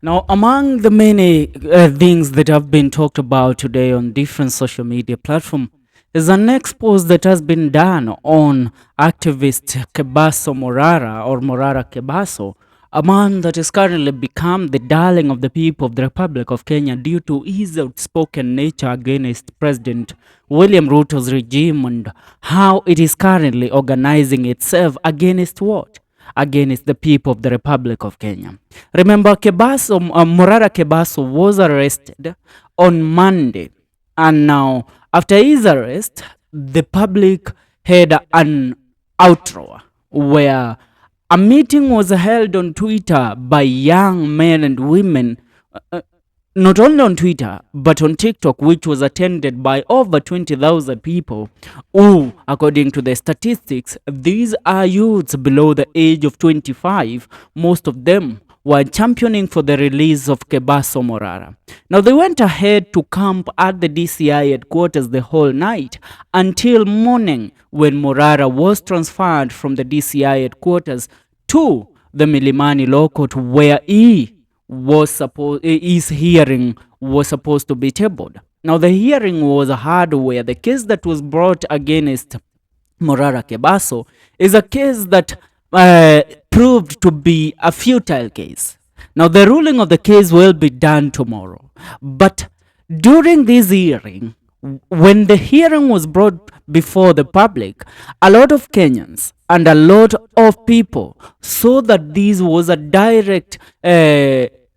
Now, among the many things that have been talked about today on different social media platforms is an expose that has been done on activist Kebaso Morara or Morara Kebaso, a man that has currently become the darling of the people of the Republic of Kenya due to his outspoken nature against President William Ruto's regime and how it is currently organizing itself against what? Against the people of the Republic of Kenya. Remember, Morara Kebaso was arrested on Monday, and now after his arrest, the public had an outroar where a meeting was held on Twitter by young men and women, uh, not only on Twitter, but on TikTok, which was attended by over 20,000 people, who, according to the statistics, these are youths below the age of 25. Most of them were championing for the release of Kebaso Morara. Now, they went ahead to camp at the DCI headquarters the whole night until morning, when Morara was transferred from the DCI headquarters to the Milimani Law Court, where his hearing was supposed to be tabled. Now, the hearing was hard, where the case that was brought against Morara Kebaso is a case that proved to be a futile case. Now, the ruling of the case will be done tomorrow. But during this hearing, when the hearing was brought before the public, a lot of Kenyans and a lot of people saw that this was a direct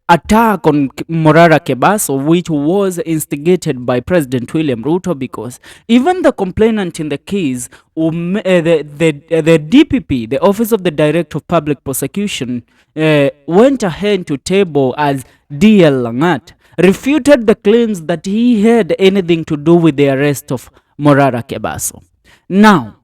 attack on Morara Kebaso, which was instigated by President William Ruto, because even the complainant in the case, the DPP, the Office of the Director of Public Prosecution, went ahead to table as DL Langat, refuted the claims that he had anything to do with the arrest of Morara Kebaso. Now,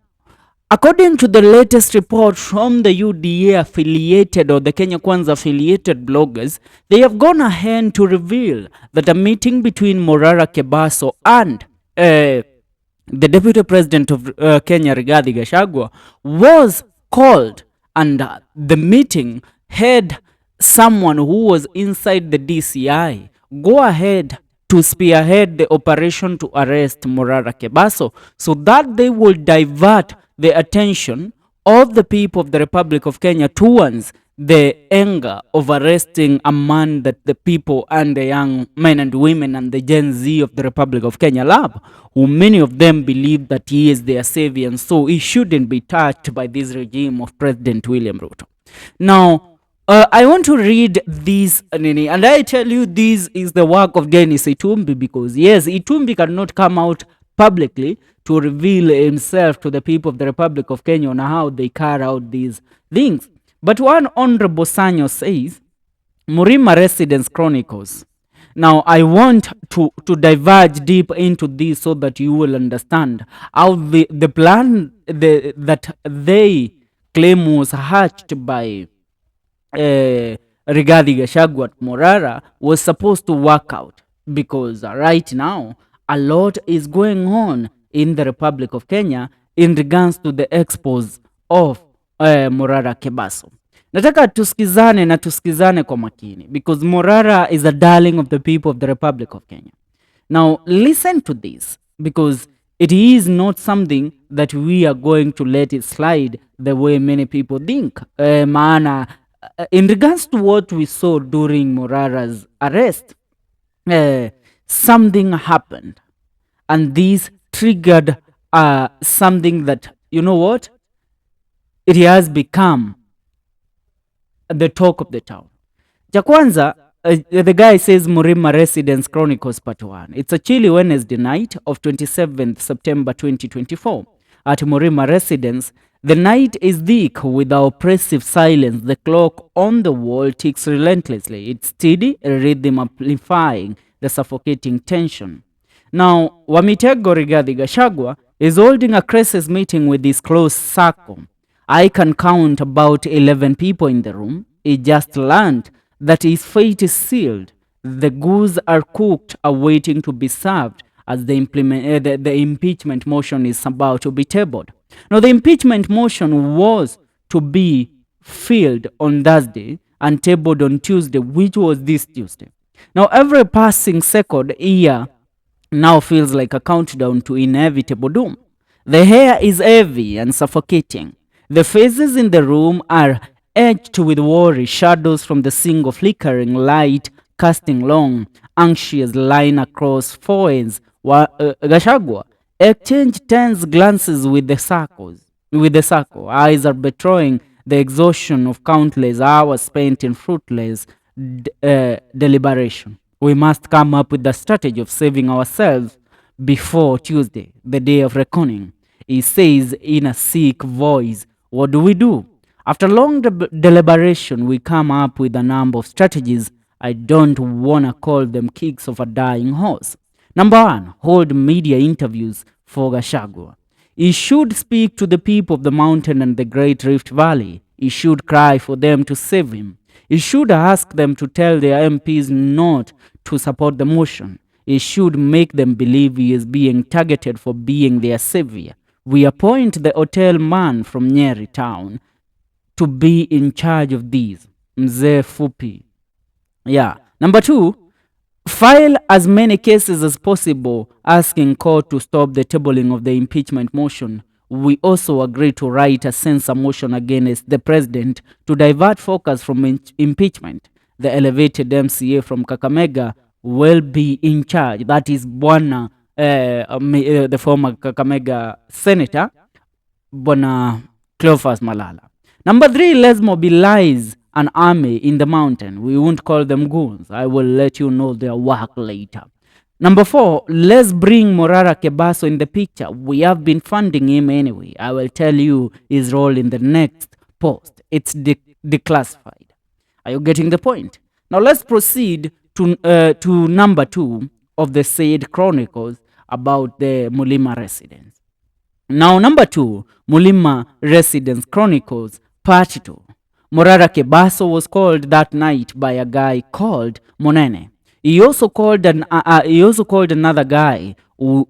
according to the latest report from the UDA affiliated or the Kenya Kwanza affiliated bloggers, they have gone ahead to reveal that a meeting between Morara Kebaso and the Deputy President of Kenya, Rigathi Gachagua, was called, and the meeting had someone who was inside the DCI go ahead to spearhead the operation to arrest Morara Kebaso, so that they will divert the attention of the people of the Republic of Kenya towards the anger of arresting a man that the people and the young men and women and the Gen Z of the Republic of Kenya love, who many of them believe that he is their savior, and so he shouldn't be touched by this regime of President William Ruto. Now, I want to read this, and I tell you this is the work of Dennis Itumbi, because yes, Itumbi cannot come out publicly to reveal himself to the people of the Republic of Kenya on how they carry out these things. But one Honorable Sanyo says, Murima Residence Chronicles. Now, I want to diverge deep into this so that you will understand how the plan that they claim was hatched by Rigathi Gachagua at Morara was supposed to work out, because right now a lot is going on in the Republic of Kenya in regards to the expose of Morara Kebaso. Nataka tusikizane na tusikizane kwa makini, because Morara is a darling of the people of the Republic of Kenya. Now listen to this, because it is not something that we are going to let it slide the way many people think. Maana in regards to what we saw during Morara's arrest, something happened, and this triggered something that, you know what, it has become the talk of the town. Cha kwanza, the guy says Murima Residence Chronicles Part 1. It's a chilly Wednesday night of 27th September 2024 at Murima Residence. The night is thick with the oppressive silence. The clock on the wall ticks relentlessly, its steady rhythm amplifying the suffocating tension. Now, Wamitego Rigathi Gachagua is holding a crisis meeting with his close circle. I can count about 11 people in the room. He just learned that his fate is sealed. The goods are cooked, awaiting to be served as the impeachment motion is about to be tabled. Now, the impeachment motion was to be filed on Thursday, and tabled on Tuesday, which was this Tuesday. Now, every passing second year now feels like a countdown to inevitable doom. The hair is heavy and suffocating. The faces in the room are edged with worry, shadows from the single flickering light casting long, anxious line across foreheads. Gachagua exchange tense glances with the circle. Eyes are betraying the exhaustion of countless hours spent in fruitless deliberation. We must come up with the strategy of saving ourselves before Tuesday, the day of reckoning. He says in a sick voice, what do we do? After long deliberation, we come up with a number of strategies. I don't want to call them kicks of a dying horse. Number one, hold media interviews for Gachagua. He should speak to the people of the mountain and the Great Rift Valley. He should cry for them to save him. He should ask them to tell their MPs not to support the motion. He should make them believe he is being targeted for being their savior. We appoint the hotel man from Nyeri town to be in charge of these. Mzee Fupi. Yeah. Number two, file as many cases as possible asking court to stop the tabling of the impeachment motion. We also agree to write a censure motion against the president to divert focus from impeachment. The elevated MCA from Kakamega will be in charge. That is Bwana, the former Kakamega senator, Bwana Cleophas Malala. Number three, let's mobilize an army in the mountain. We won't call them goons. I will let you know their work later. Number four, let's bring Morara Kebaso in the picture. We have been funding him anyway. I will tell you his role in the next post. It's declassified. Are you getting the point? Now let's proceed to number two of the said chronicles about the Murima residents. Now number two, Murima residents chronicles part 2. Morara Kebaso was called that night by a guy called Monene. He also called another guy who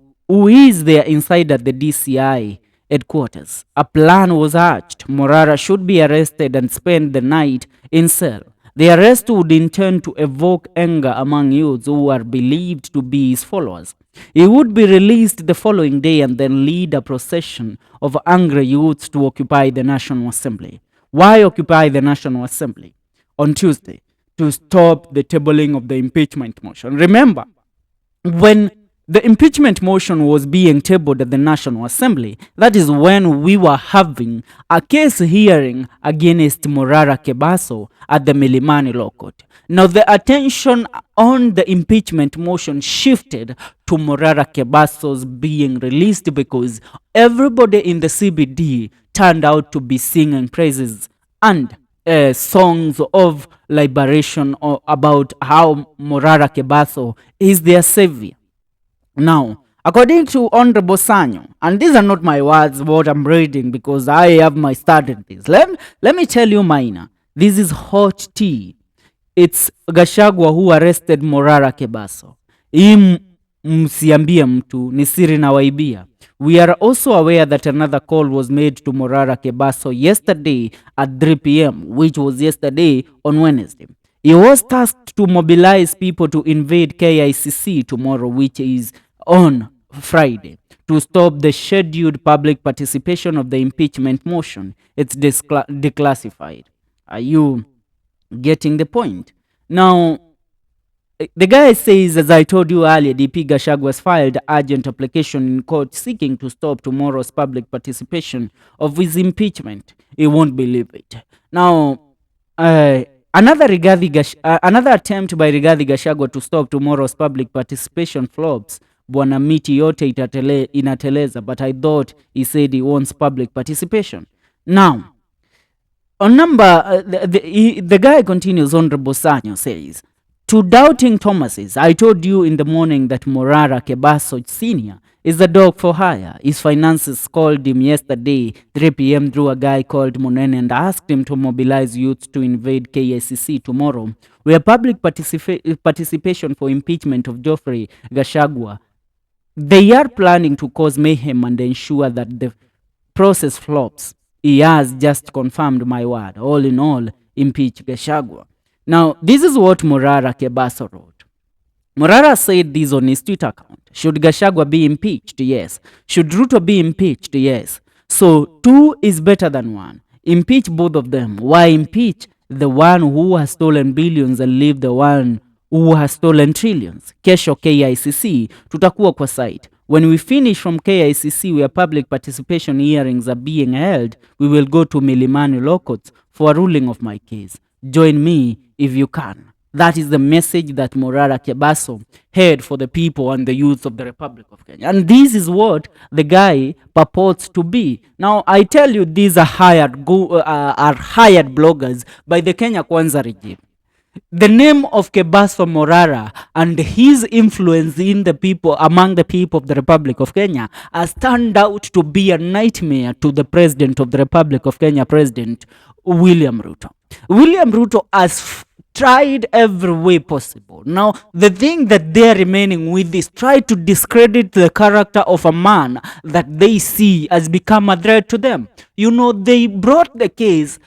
is there inside at the DCI headquarters. A plan was hatched. Morara should be arrested and spend the night in cell. The arrest would in turn to evoke anger among youths who are believed to be his followers. He would be released the following day and then lead a procession of angry youths to occupy the National Assembly. Why occupy the National Assembly? On Tuesday, to stop the tabling of the impeachment motion. Remember, when the impeachment motion was being tabled at the National Assembly, that is when we were having a case hearing against Morara Kebaso at the Milimani Law Court. Now, the attention on the impeachment motion shifted to Morara Kebaso's being released because everybody in the CBD turned out to be singing praises and songs of liberation or about how Morara Kebaso is their savior. Now, according to Honorable Sanyo, and these are not my words, what I'm reading because I have my start in this. Let me tell you mine. This is hot tea. It's Gachagua who arrested Morara Kebaso. Msiambie mtu ni siri na waibia. We are also aware that another call was made to Morara Kebaso yesterday at 3 p.m., which was yesterday on Wednesday. He was tasked to mobilize people to invade KICC tomorrow, which is on Friday, to stop the scheduled public participation of the impeachment motion. It's declassified. Are you getting the point? Now, the guy says, as I told you earlier, DP Gachagua has filed urgent application in court seeking to stop tomorrow's public participation of his impeachment. He won't believe it. Now, another attempt by Rigathi Gachagua to stop tomorrow's public participation flops. Bwana miti yote inateleza, but I thought he said he wants public participation. Now, on number, the guy continues, Honorable Sanyo says, to doubting Thomases, I told you in the morning that Morara Kebaso Sr. is a dog for hire. His finances called him yesterday, 3 p.m. through a guy called Monene and asked him to mobilize youths to invade KICC tomorrow, where public participation for impeachment of Geoffrey Gachagua. They are planning to cause mayhem and ensure that the process flops. He has just confirmed my word. All in all, impeach Gachagua. Now, this is what Morara Kebaso wrote. Morara said this on his Twitter account. Should Gachagua be impeached? Yes. Should Ruto be impeached? Yes. So 2 is better than 1. Impeach both of them. Why impeach the one who has stolen billions and leave the one who has stolen trillions? Kesho KICC tutakuwa kwa site. When we finish from KICC where public participation hearings are being held, we will go to Milimani Law Courts for a ruling of my case. Join me if you can. That is the message that Morara Kebaso had for the people and the youth of the Republic of Kenya. And this is what the guy purports to be. Now, I tell you, these are hired bloggers by the Kenya Kwanza regime. The name of Kebaso Morara and his influence in the people, among the people of the Republic of Kenya, has turned out to be a nightmare to the President of the Republic of Kenya, President William Ruto. William Ruto has tried every way possible. Now, the thing that they are remaining with is try to discredit the character of a man that they see has become a threat to them. You know, they brought the case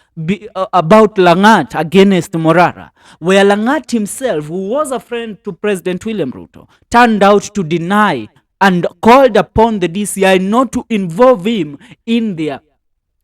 about Langat against Morara, where Langat himself, who was a friend to President William Ruto, turned out to deny and called upon the DCI not to involve him in their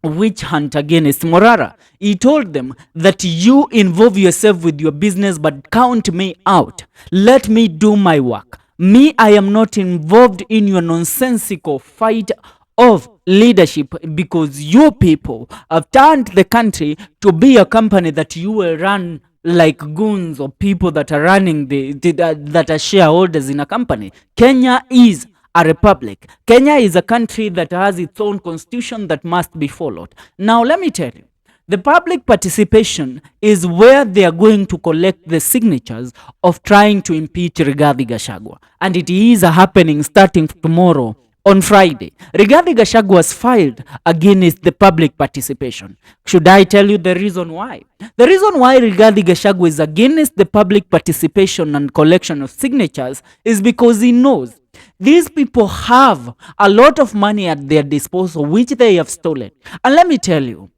witch hunt against Morara. He told them that you involve yourself with your business, but count me out. Let me do my work. Me, I am not involved in your nonsensical fight of leadership, because you people have turned the country to be a company that you will run like goons or people that are running that are shareholders in a company. Kenya is a republic. Kenya is a country that has its own constitution that must be followed. Now, let me tell you, the public participation is where they are going to collect the signatures of trying to impeach Rigathi Gachagua. And it is happening starting tomorrow on Friday. Rigathi Gachagua was filed against the public participation. Should I tell you the reason why? The reason why Rigathi Gachagua is against the public participation and collection of signatures is because he knows these people have a lot of money at their disposal, which they have stolen. And let me tell you,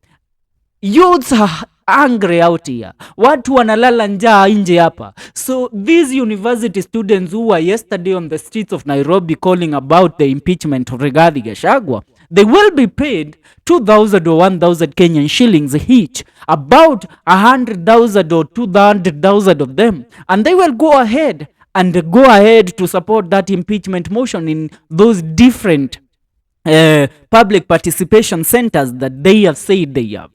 youths are angry out here. Watu wanalala njaa nje hapa. So these university students who were yesterday on the streets of Nairobi calling about the impeachment of Rigathi Gachagua, they will be paid 2,000 or 1,000 Kenyan shillings each, about 100,000 or 200,000 of them. And they will go ahead to support that impeachment motion in those different public participation centers that they have said they have.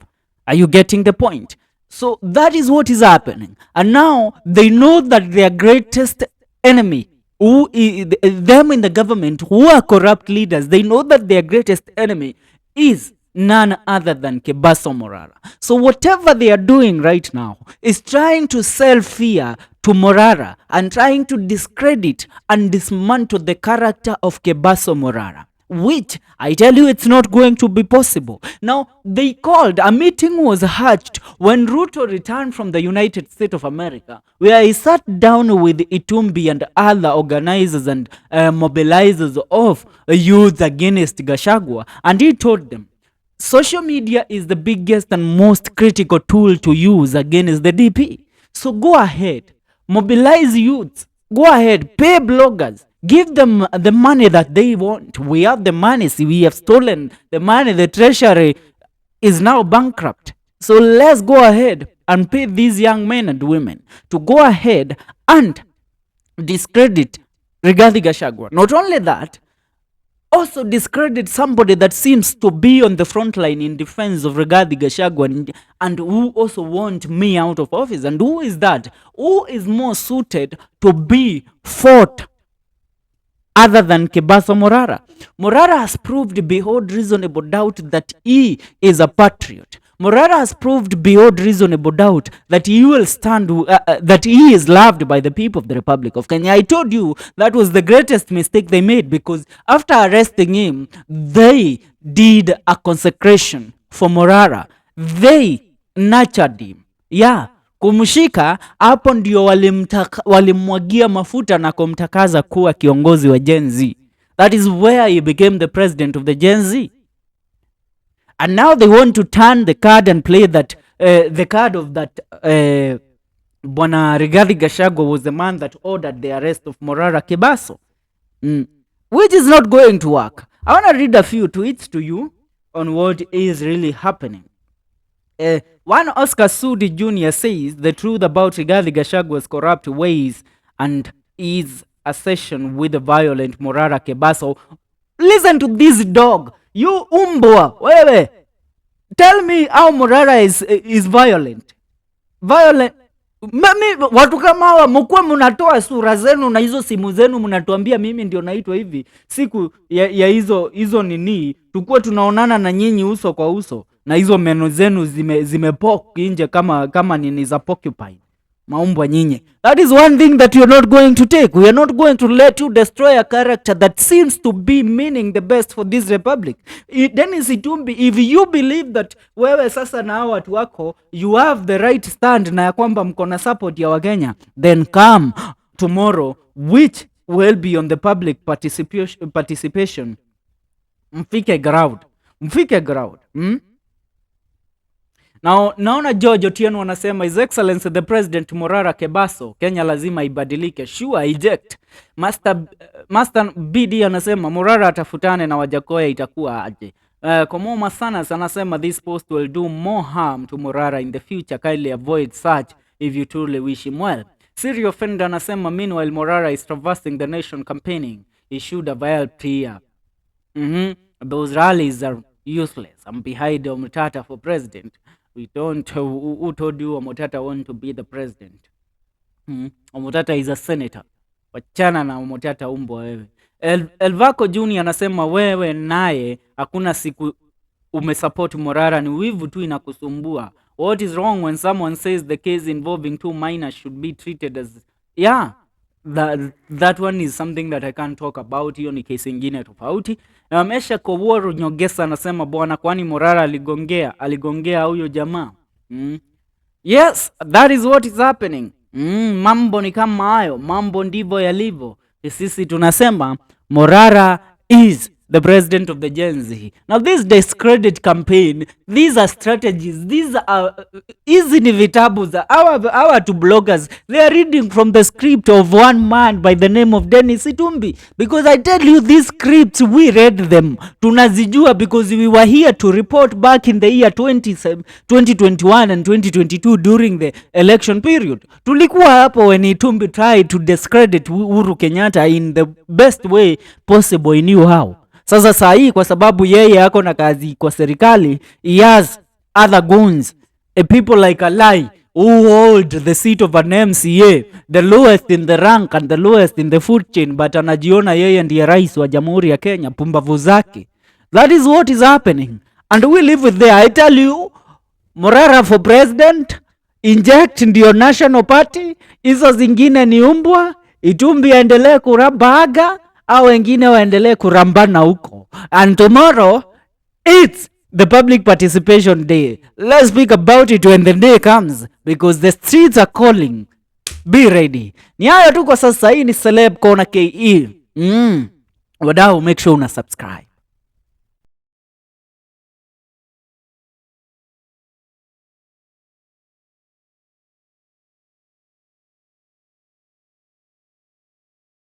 Are you getting the point? So that is what is happening. And now they know that their greatest enemy, them in the government who are corrupt leaders, they know that their greatest enemy is none other than Kebaso Morara. So whatever they are doing right now is trying to sell fear to Morara and trying to discredit and dismantle the character of Kebaso Morara, which I tell you it's not going to be possible. Now, they called, a meeting was hatched when Ruto returned from the United States of America, where he sat down with Itumbi and other organizers and mobilizers of youth against Gachagua, and he told them, social media is the biggest and most critical tool to use against the DP. So go ahead, mobilize youths, go ahead, pay bloggers, give them the money that they want. We have the money. See, we have stolen the money. The treasury is now bankrupt. So let's go ahead and pay these young men and women to go ahead and discredit Rigathi Gachagua. Not only that, also discredit somebody that seems to be on the front line in defense of Rigathi Gachagua and who also want me out of office. And who is that? Who is more suited to be fought other than Kebaso Morara? Morara has proved beyond reasonable doubt that he is a patriot. Morara has proved beyond reasonable doubt that he will stand, that he is loved by the people of the Republic of Kenya. I told you that was the greatest mistake they made, because after arresting him, they did a consecration for Morara. They nurtured him. Yeah. Kumshika, hapo ndio walimwagia mafuta na kumtakaza kuwa kiongozi wa Gen Z. That is where he became the president of the Gen Z. And now they want to turn the card and play that the card of that Bwana Rigathi Gachagua was the man that ordered the arrest of Morara Kebaso, which is not going to work. I want to read a few tweets to you on what is really happening. One Oscar Sudi Jr. says the truth about Rigathi Gachagua's corrupt ways and his accession with the violent Morara Kebaso. Listen to this dog. You umbwa, wewe. Tell me how Morara is violent. Violent. Mimi watu kama hawa mkuwe mnatoa sura zenu na hizo simu zenu mnatuambia mimi ndio naitwa hivi. Siku ya hizo nini tukue tunaonana na nyinyi uso kwa uso na hizo meno zenu zimepok nje kama nini za porcupine. Maumbwa nyinyi. That is one thing that you're not going to take. We are not going to let you destroy a character that seems to be meaning the best for this republic. Dennis Itumbi, if you believe that wewe sasa na hawa watu wako you have the right stand na ya kwamba mko na support ya Wakenya, then come tomorrow which will be on the public participation. Mfike ground. Now, naona George Otieno wanasema His Excellency the President Morara Kebaso, Kenya lazima ibadilike. Sure, eject. Master BD anasema Morara atafutane na Wajakoya itakuwa aje. Komoma sana anasema this post will do more harm to Morara in the future. Kindly avoid such if you truly wish him well. Siri Offender anasema meanwhile Morara is traversing the nation campaigning. He should have helped here. Those rallies are useless. I'm behind Omutata for president. We don't, who told you Omutata want to be the president? Omutata is a senator. Wachana na Omutata umbwa wewe. Elvako Junior anasema wewe naye hakuna siku umesupport Morara, ni wivu tu inakusumbua. What is wrong when someone says the case involving two minors should be treated as that one is something that I can't talk about. Hiyo ni case ingine tofauti. Mesha Koworo Nyogesa anasema bwana kwani Morara aligongea huyo jamaa. Yes, that is what is happening. Mambo ni kama hayo, mambo ndivyo yalivyo. Sisi tunasema Morara is the president of the Gen Z. Now this discredit campaign, these are strategies, these are easy vitabu za our two bloggers. They are reading from the script of one man by the name of Dennis Itumbi, because I tell you these scripts we read them tunazijua because we were here to report back in the year 2021 and 2022 during the election period. Tulikuwa hapo when Itumbi tried to discredit Uhuru Kenyatta in the best way possible. He knew how. Sasa saa hii kwa sababu yeye yako na kazi kwa serikali, he has other goons, a people like Alai who hold the seat of an MCA, the lowest in the rank and the lowest in the food chain, but anajiona yeye ndiye rais wa Jamhuri ya Kenya, pumbavu zake. That is what is happening and we live with there. I tell you, Morara for president, inject ndio national party, hizo zingine ni umbwa. Itumbi aendelee kurabaga au wengine waendelee kurambana huko. And tomorrow it's the public participation day. Let's speak about it when the day comes because the streets are calling. Be ready. Ni hayo tu kwa sasa. Hii ni Celeb Corner KE. Wadau, make sure una subscribe.